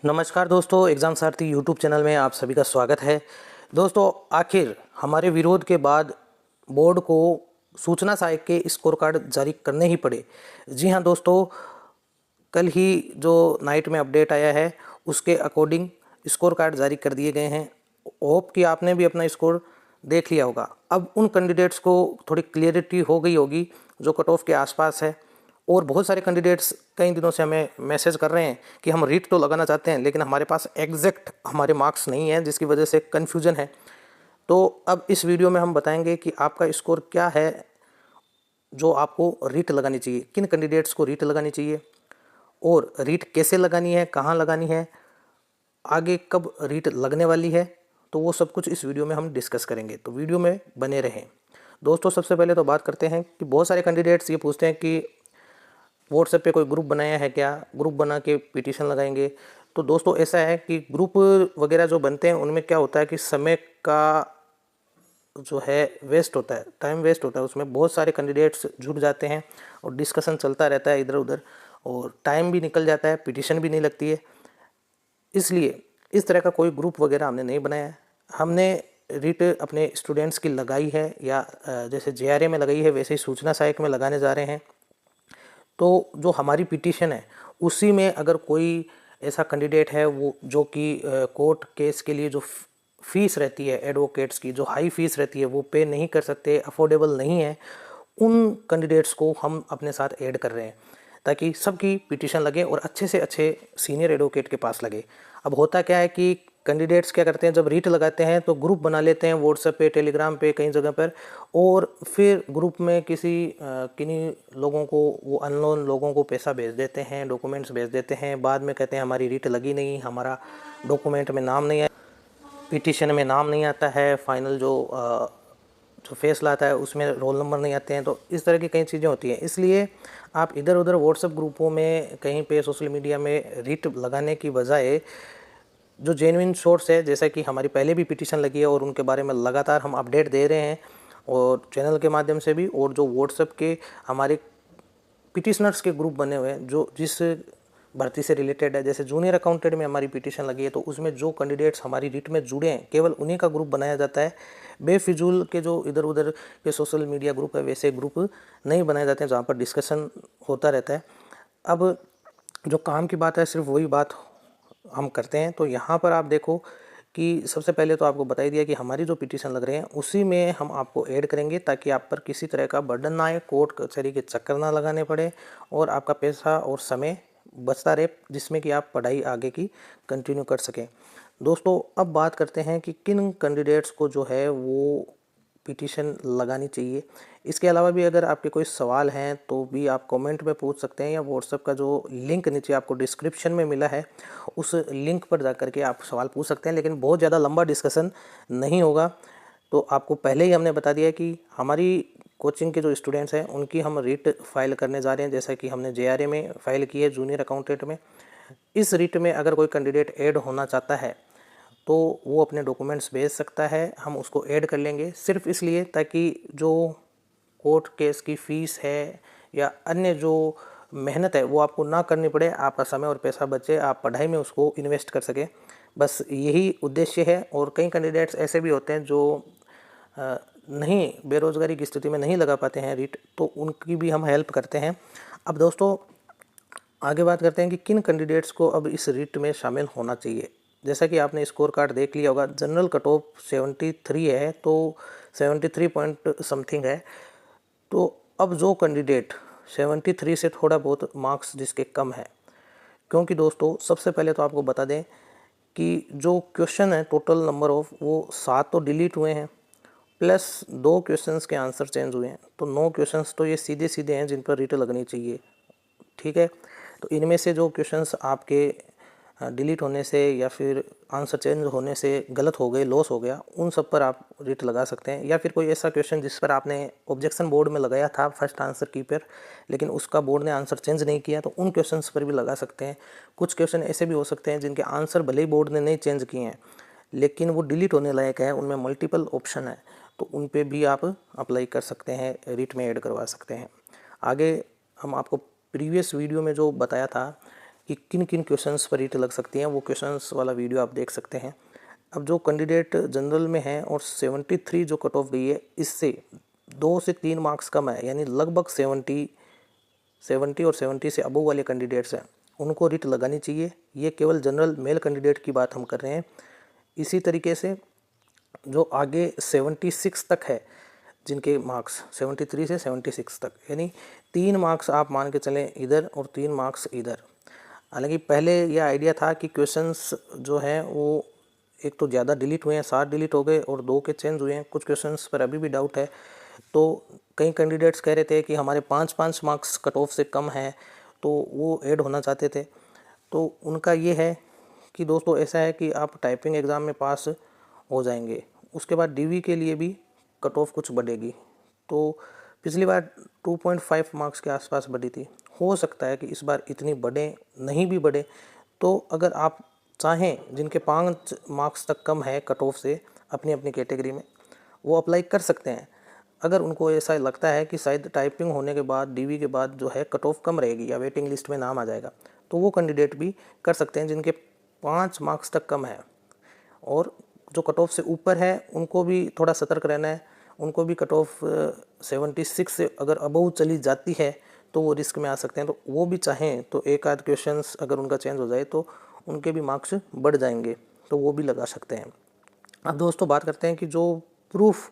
नमस्कार दोस्तों, एग्ज़ाम सारथी YouTube channel में आप सभी का स्वागत है। दोस्तों, आखिर हमारे विरोध के बाद बोर्ड को सूचना सहायक के स्कोर कार्ड जारी करने ही पड़े। जी हाँ दोस्तों, कल ही जो नाइट में अपडेट आया है उसके अकॉर्डिंग स्कोर कार्ड जारी कर दिए गए हैं। होप कि आपने भी अपना स्कोर देख लिया होगा। अब उन कैंडिडेट्स को थोड़ी क्लियरिटी हो गई होगी जो कट ऑफ के आसपास है। और बहुत सारे कैंडिडेट्स कई दिनों से हमें मैसेज कर रहे हैं कि हम रीट तो लगाना चाहते हैं लेकिन हमारे पास एग्जैक्ट हमारे मार्क्स नहीं है, जिसकी वजह से कन्फ्यूजन है। तो अब इस वीडियो में हम बताएंगे कि आपका स्कोर क्या है जो आपको रीट लगानी चाहिए, किन कैंडिडेट्स को रीट लगानी चाहिए और रीट कैसे लगानी है, कहाँ लगानी है, आगे कब रीट लगने वाली है। तो वो सब कुछ इस वीडियो में हम डिस्कस करेंगे, तो वीडियो में बने रहें। दोस्तों, सबसे पहले तो बात करते हैं कि बहुत सारे कैंडिडेट्स ये पूछते हैं कि व्हाट्सएप पे कोई ग्रुप बनाया है क्या, ग्रुप बना के पिटीशन लगाएंगे। तो दोस्तों, ऐसा है कि ग्रुप वगैरह जो बनते हैं उनमें क्या होता है कि समय का जो है वेस्ट होता है, टाइम वेस्ट होता है। उसमें बहुत सारे कैंडिडेट्स जुड़ जाते हैं और डिस्कशन चलता रहता है इधर उधर, और टाइम भी निकल जाता है, पिटीशन भी नहीं लगती है। इसलिए इस तरह का कोई ग्रुप वगैरह हमने नहीं बनाया है। हमने रीट अपने स्टूडेंट्स की लगाई है, या जैसे जेआरए में लगाई है वैसे ही सूचना सहायक में लगाने जा रहे हैं। तो जो हमारी पिटीशन है उसी में अगर कोई ऐसा कैंडिडेट है वो जो कि कोर्ट केस के लिए जो फीस रहती है एडवोकेट्स की, जो हाई फीस रहती है वो पे नहीं कर सकते, अफोर्डेबल नहीं है, उन कैंडिडेट्स को हम अपने साथ ऐड कर रहे हैं ताकि सबकी पिटीशन लगे और अच्छे से अच्छे सीनियर एडवोकेट के पास लगे। अब होता क्या है कि कैंडिडेट्स क्या करते हैं, जब रीट लगाते हैं तो ग्रुप बना लेते हैं व्हाट्सएप पे, टेलीग्राम पे, कई जगह पर, और फिर ग्रुप में किन्हीं लोगों को, वो अननोन लोगों को पैसा भेज देते हैं, डॉक्यूमेंट्स भेज देते हैं। बाद में कहते हैं हमारी रीट लगी नहीं, हमारा डॉक्यूमेंट में नाम नहीं है, पिटीशन में नाम नहीं आता है, फाइनल जो फैसला आता है उसमें रोल नंबर नहीं आते हैं। तो इस तरह की कई चीज़ें होती हैं। इसलिए आप इधर उधर व्हाट्सएप ग्रुपों में, कहीं पे सोशल मीडिया में रीट लगाने की बजाय जो जेन्युइन सोर्स है, जैसा कि हमारी पहले भी पिटीशन लगी है और उनके बारे में लगातार हम अपडेट दे रहे हैं, और चैनल के माध्यम से भी, और जो व्हाट्सएप के हमारे पिटिशनर्स के ग्रुप बने हुए हैं जो जिस भर्ती से रिलेटेड है, जैसे जूनियर अकाउंटेंट में हमारी पिटीशन लगी है तो उसमें जो कैंडिडेट्स हमारी रीट में जुड़े हैं केवल उन्हीं का ग्रुप बनाया जाता है। बेफिजूल के जो इधर उधर के सोशल मीडिया ग्रुप है वैसे ग्रुप नहीं बनाए जाते हैं जहाँ पर डिस्कशन होता रहता है। अब जो काम की बात है सिर्फ वही बात हम करते हैं। तो यहाँ पर आप देखो कि सबसे पहले तो आपको बता ही दिया कि हमारी जो पिटीशन लग रहे हैं उसी में हम आपको ऐड करेंगे ताकि आप पर किसी तरह का बर्डन ना आए, कोर्ट कचहरी के चक्कर ना लगाने पड़े, और आपका पैसा और समय बचता रहे जिसमें कि आप पढ़ाई आगे की कंटिन्यू कर सकें। दोस्तों, अब बात करते हैं कि किन कैंडिडेट्स को जो है वो पिटीशन लगानी चाहिए। इसके अलावा भी अगर आपके कोई सवाल हैं तो भी आप कमेंट में पूछ सकते हैं, या व्हाट्सएप का जो लिंक नीचे आपको डिस्क्रिप्शन में मिला है उस लिंक पर जा करके आप सवाल पूछ सकते हैं। लेकिन बहुत ज़्यादा लंबा डिस्कशन नहीं होगा। तो आपको पहले ही हमने बता दिया कि हमारी कोचिंग के जो स्टूडेंट्स हैं उनकी हम रीट फाइल करने जा रहे हैं, जैसा कि हमने जेआरए में फाइल की है, जूनियर अकाउंटेंट में। इस रीट में अगर कोई कैंडिडेट ऐड होना चाहता है तो वो अपने डॉक्यूमेंट्स भेज सकता है, हम उसको ऐड कर लेंगे, सिर्फ इसलिए ताकि जो कोर्ट केस की फ़ीस है या अन्य जो मेहनत है वो आपको ना करनी पड़े, आपका समय और पैसा बचे, आप पढ़ाई में उसको इन्वेस्ट कर सकें। बस यही उद्देश्य है। और कई कैंडिडेट्स ऐसे भी होते हैं जो नहीं, बेरोज़गारी की स्थिति में नहीं लगा पाते हैं रीट, तो उनकी भी हम हेल्प करते हैं। अब दोस्तों, आगे बात करते हैं कि किन कैंडिडेट्स को अब इस रीट में शामिल होना चाहिए। जैसा कि आपने स्कोर कार्ड देख लिया होगा, जनरल कट ऑफ 73 है, तो 73 पॉइंट समथिंग है। तो अब जो कैंडिडेट 73 से थोड़ा बहुत मार्क्स जिसके कम है, क्योंकि दोस्तों सबसे पहले तो आपको बता दें कि जो क्वेश्चन है टोटल नंबर ऑफ वो 7 तो डिलीट हुए हैं, प्लस 2 क्वेश्चंस के आंसर चेंज हुए हैं, तो 9 क्वेश्चंस तो ये सीधे सीधे हैं जिन पर रीट लगनी चाहिए। ठीक है, तो इनमें से जो क्वेश्चंस आपके डिलीट होने से या फिर आंसर चेंज होने से गलत हो गए, लॉस हो गया, उन सब पर आप रीट लगा सकते हैं। या फिर कोई ऐसा क्वेश्चन जिस पर आपने ऑब्जेक्शन बोर्ड में लगाया था फर्स्ट आंसर की पर, लेकिन उसका बोर्ड ने आंसर चेंज नहीं किया, तो उन क्वेश्चंस पर भी लगा सकते हैं। कुछ क्वेश्चन ऐसे भी हो सकते हैं जिनके आंसर भले ही बोर्ड ने नहीं चेंज किए हैं लेकिन वो डिलीट होने लायक है, उनमें मल्टीपल ऑप्शन है, तो उन पे भी आप अप्लाई कर सकते हैं, रीट में ऐड करवा सकते हैं। आगे हम आपको प्रीवियस वीडियो में जो बताया था कि किन किन क्वेश्चंस पर रीट लग सकती हैं, वो क्वेश्चंस वाला वीडियो आप देख सकते हैं। अब जो कैंडिडेट जनरल में हैं और 73 जो कट ऑफ गई है, इससे 2 से 3 मार्क्स कम है, यानी लगभग 70 और 70 से अबव वाले कैंडिडेट्स हैं, उनको रीट लगानी चाहिए। ये केवल जनरल मेल कैंडिडेट की बात हम कर रहे हैं। इसी तरीके से जो आगे 76 तक है, जिनके मार्क्स 73 से 76 तक, यानी 3 मार्क्स आप मान के चलें इधर और 3 मार्क्स इधर। हालांकि पहले यह आइडिया था कि क्वेश्चंस जो हैं वो एक तो ज़्यादा डिलीट हुए हैं, 7 डिलीट हो गए और 2 के चेंज हुए हैं। कुछ क्वेश्चंस पर अभी भी डाउट है, तो कई कैंडिडेट्स कह रहे थे कि हमारे 5-5 मार्क्स कट ऑफ से कम है, तो वो ऐड होना चाहते थे। तो उनका ये है कि दोस्तों ऐसा है कि आप टाइपिंग एग्ज़ाम में पास हो जाएंगे, उसके बाद डीवी के लिए भी कट ऑफ कुछ बढ़ेगी। तो पिछली बार 2.5 मार्क्स के आसपास बढ़ी थी, हो सकता है कि इस बार इतनी बढ़े, नहीं भी बढ़े। तो अगर आप चाहें, जिनके 5 मार्क्स तक कम है कट ऑफ से अपनी अपनी कैटेगरी में, वो अप्लाई कर सकते हैं। अगर उनको ऐसा लगता है कि शायद टाइपिंग होने के बाद डीवी के बाद जो है कट ऑफ कम रहेगी या वेटिंग लिस्ट में नाम आ जाएगा, तो वो कैंडिडेट भी कर सकते हैं जिनके 5 मार्क्स तक कम है। और जो कट ऑफ से ऊपर है उनको भी थोड़ा सतर्क रहना है, उनको भी कट ऑफ 76 से अगर अबव चली जाती है तो वो रिस्क में आ सकते हैं। तो वो भी चाहें तो एक आध क्वेश्चंस अगर उनका चेंज हो जाए तो उनके भी मार्क्स बढ़ जाएंगे, तो वो भी लगा सकते हैं। अब दोस्तों बात करते हैं कि जो प्रूफ,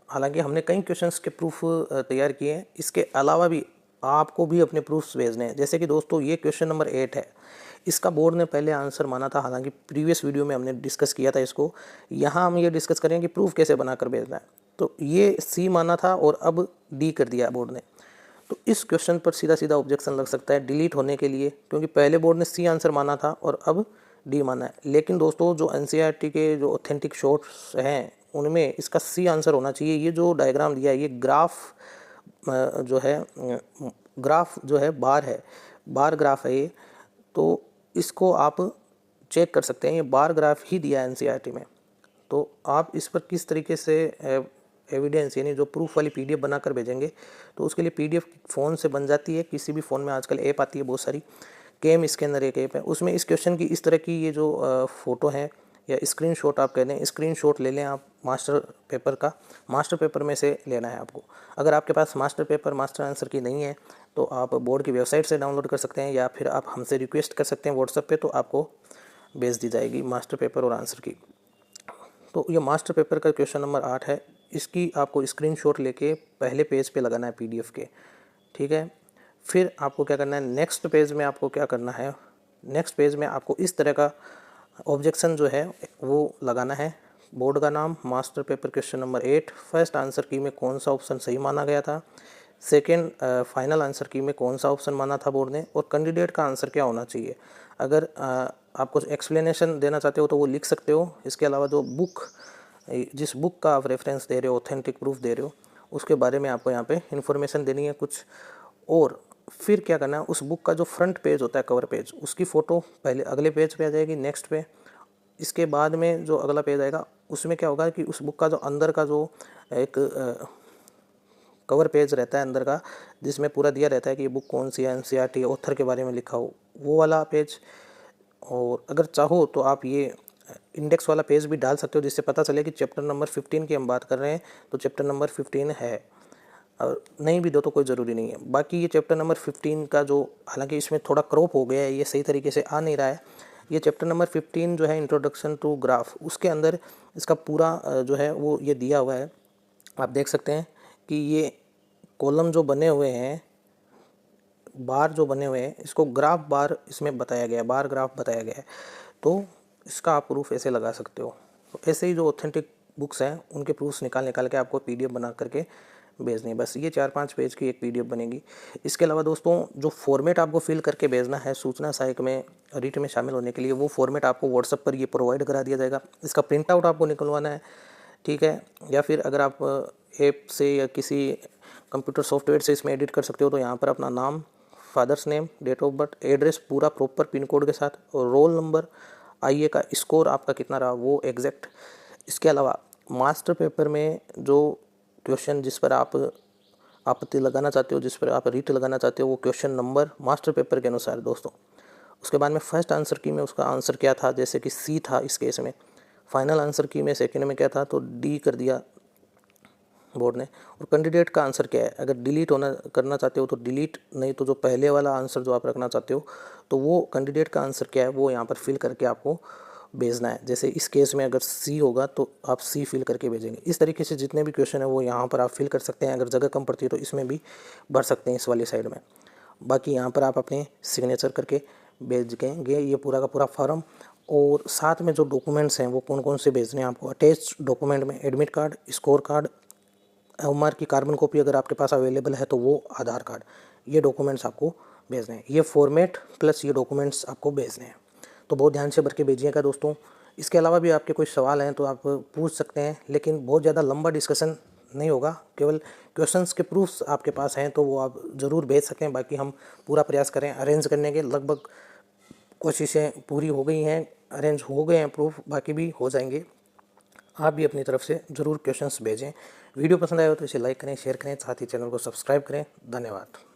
हालांकि हमने कई क्वेश्चंस के प्रूफ तैयार किए हैं, इसके अलावा भी आपको भी अपने प्रूफ्स भेजने हैं। जैसे कि दोस्तों ये क्वेश्चन नंबर 8 है, इसका बोर्ड ने पहले आंसर माना था, हालांकि प्रीवियस वीडियो में हमने डिस्कस किया था इसको। यहाँ हम ये डिस्कस करेंगे कि प्रूफ कैसे बनाकर भेजना है। तो ये सी माना था और अब डी कर दिया बोर्ड ने। तो इस क्वेश्चन पर सीधा सीधा ऑब्जेक्शन लग सकता है डिलीट होने के लिए, क्योंकि पहले बोर्ड ने सी आंसर माना था और अब डी माना है। लेकिन दोस्तों जो एनसीईआरटी के जो ऑथेंटिक शॉर्ट्स हैं उनमें इसका सी आंसर होना चाहिए। ये जो डायग्राम दिया है, ये ग्राफ जो है बार ग्राफ है ये, तो इसको आप चेक कर सकते हैं। ये बार ग्राफ ही दिया है एनसीईआरटी में, तो आप इस पर किस तरीके से एविडेंस यानी जो प्रूफ वाली पीडीएफ बनाकर भेजेंगे, तो उसके लिए पीडीएफ फ़ोन से बन जाती है। किसी भी फ़ोन में आजकल ऐप आती है बहुत सारी, केम स्कैनर एक ऐप है, उसमें इस क्वेश्चन की इस तरह की ये जो फ़ोटो है या स्क्रीनशॉट आप कह दें, स्क्रीनशॉट ले लें आप मास्टर पेपर का। मास्टर पेपर में से लेना है आपको। अगर आपके पास मास्टर पेपर मास्टर आंसर की नहीं है तो आप बोर्ड की वेबसाइट से डाउनलोड कर सकते हैं, या फिर आप हमसे रिक्वेस्ट कर सकते हैं व्हाट्सएप पे, तो आपको भेज दी जाएगी मास्टर पेपर और आंसर की। तो ये मास्टर पेपर का क्वेश्चन नंबर 8 है, इसकी आपको स्क्रीनशॉट लेके पहले पेज पे लगाना है पीडीएफ के, ठीक है। फिर आपको क्या करना है, नेक्स्ट पेज में आपको क्या करना है, नेक्स्ट पेज में आपको इस तरह का ऑब्जेक्शन जो है वो लगाना है। बोर्ड का नाम, master paper question number 8, first answer की में कौन सा ऑप्शन सही माना गया था, सेकेंड फाइनल आंसर की में कौन सा ऑप्शन माना था बोर्ड ने, और कैंडिडेट का आंसर क्या होना चाहिए। अगर आप कुछ एक्सप्लेनेशन देना चाहते हो तो वो लिख सकते हो। इसके अलावा जो जिस बुक का आप रेफरेंस दे रहे हो, ऑथेंटिक प्रूफ दे रहे हो, उसके बारे में आपको यहाँ पे इन्फॉर्मेशन देनी है कुछ। और फिर क्या करना है, उस बुक का जो फ्रंट पेज होता है, कवर पेज, उसकी फ़ोटो पहले अगले पेज पे आ जाएगी, नेक्स्ट पे। इसके बाद में जो अगला पेज आएगा उसमें क्या होगा कि उस बुक का जो अंदर का जो एक कवर पेज रहता है अंदर का, जिसमें पूरा दिया रहता है कि ये बुक कौन सी है, एनसीईआरटी ऑथर के बारे में लिखा हो, वो वाला पेज। और अगर चाहो तो आप ये इंडेक्स वाला पेज भी डाल सकते हो, जिससे पता चले कि चैप्टर नंबर 15 की हम बात कर रहे हैं तो चैप्टर नंबर 15 है। और नहीं भी दो तो कोई ज़रूरी नहीं है। बाकी ये चैप्टर नंबर 15 का जो, हालांकि इसमें थोड़ा क्रॉप हो गया है, ये सही तरीके से आ नहीं रहा है। ये चैप्टर नंबर 15 जो है इंट्रोडक्शन टू ग्राफ, उसके अंदर इसका पूरा जो है वो ये दिया हुआ है। आप देख सकते हैं कि ये कॉलम जो बने हुए हैं, बार जो बने हुए हैं, इसको ग्राफ बार इसमें बताया गया है, बार ग्राफ बताया गया है। तो इसका आप प्रूफ ऐसे लगा सकते हो। तो ऐसे ही जो ऑथेंटिक बुक्स हैं उनके प्रूफ्स निकाल के आपको पीडीएफ बना करके भेजनी है। बस ये 4-5 पेज की एक पीडीएफ बनेगी। इसके अलावा दोस्तों जो फॉर्मेट आपको फिल करके भेजना है सूचना सहायक में रीट में शामिल होने के लिए, वो फॉर्मेट आपको व्हाट्सएप पर ये प्रोवाइड करा दिया जाएगा। इसका प्रिंट आउट आपको निकलवाना है, ठीक है। या फिर अगर आप ऐप से या किसी कंप्यूटर सॉफ्टवेयर से इसमें एडिट कर सकते हो तो यहाँ पर अपना नाम, father's name, date of birth, address पूरा प्रॉपर पिन कोड के साथ, और रोल नंबर, आईए का स्कोर आपका कितना रहा वो एग्जैक्ट। इसके अलावा मास्टर पेपर में जो क्वेश्चन जिस पर आप आपत्ति लगाना चाहते हो, जिस पर आप रीट लगाना चाहते हो, वो क्वेश्चन नंबर मास्टर पेपर के अनुसार दोस्तों उसके बाद में फर्स्ट आंसर की में उसका आंसर क्या था, जैसे कि सी था इस केस में। फाइनल आंसर की में सेकंड में क्या था, तो डी कर दिया बोर्ड ने। और कैंडिडेट का आंसर क्या है, अगर डिलीट होना करना चाहते हो तो डिलीट, नहीं तो जो पहले वाला आंसर जो आप रखना चाहते हो तो वो कैंडिडेट का आंसर क्या है वो यहाँ पर फिल करके आपको भेजना है। जैसे इस केस में अगर सी होगा तो आप सी फिल करके भेजेंगे। इस तरीके से जितने भी क्वेश्चन है वो यहाँ पर आप फिल कर सकते हैं। अगर जगह कम पड़ती है तो इसमें भी भर सकते हैं इस वाली साइड में। बाकी यहाँ पर आप अपने सिग्नेचर करके भेज देंगे ये पूरा का पूरा फॉर्म। और साथ में जो डॉक्यूमेंट्स हैं वो कौन कौन से भेजने हैं आपको, अटैच डॉक्यूमेंट में admit card, score card, MR की कार्बन कॉपी अगर आपके पास अवेलेबल है तो वो, आधार कार्ड, ये डॉक्यूमेंट्स आपको भेजने हैं। ये फॉर्मेट प्लस ये डॉक्यूमेंट्स आपको भेजने हैं। तो बहुत ध्यान से भर के भेजिएगा दोस्तों। इसके अलावा भी आपके कोई सवाल हैं तो आप पूछ सकते हैं, लेकिन बहुत ज़्यादा लंबा डिस्कशन नहीं होगा। केवल क्वेश्चंस के प्रूफ्स आपके पास हैं तो वो आप ज़रूर भेज सकते हैं। बाकी हम पूरा प्रयास करें अरेंज करने के, लगभग कोशिशें पूरी हो गई हैं, अरेंज हो गए हैं प्रूफ, बाकी भी हो जाएंगे। आप भी अपनी तरफ से ज़रूर क्वेश्चंस भेजें। वीडियो पसंद आया हो तो इसे लाइक करें, शेयर करें, साथ ही चैनल को सब्सक्राइब करें। धन्यवाद।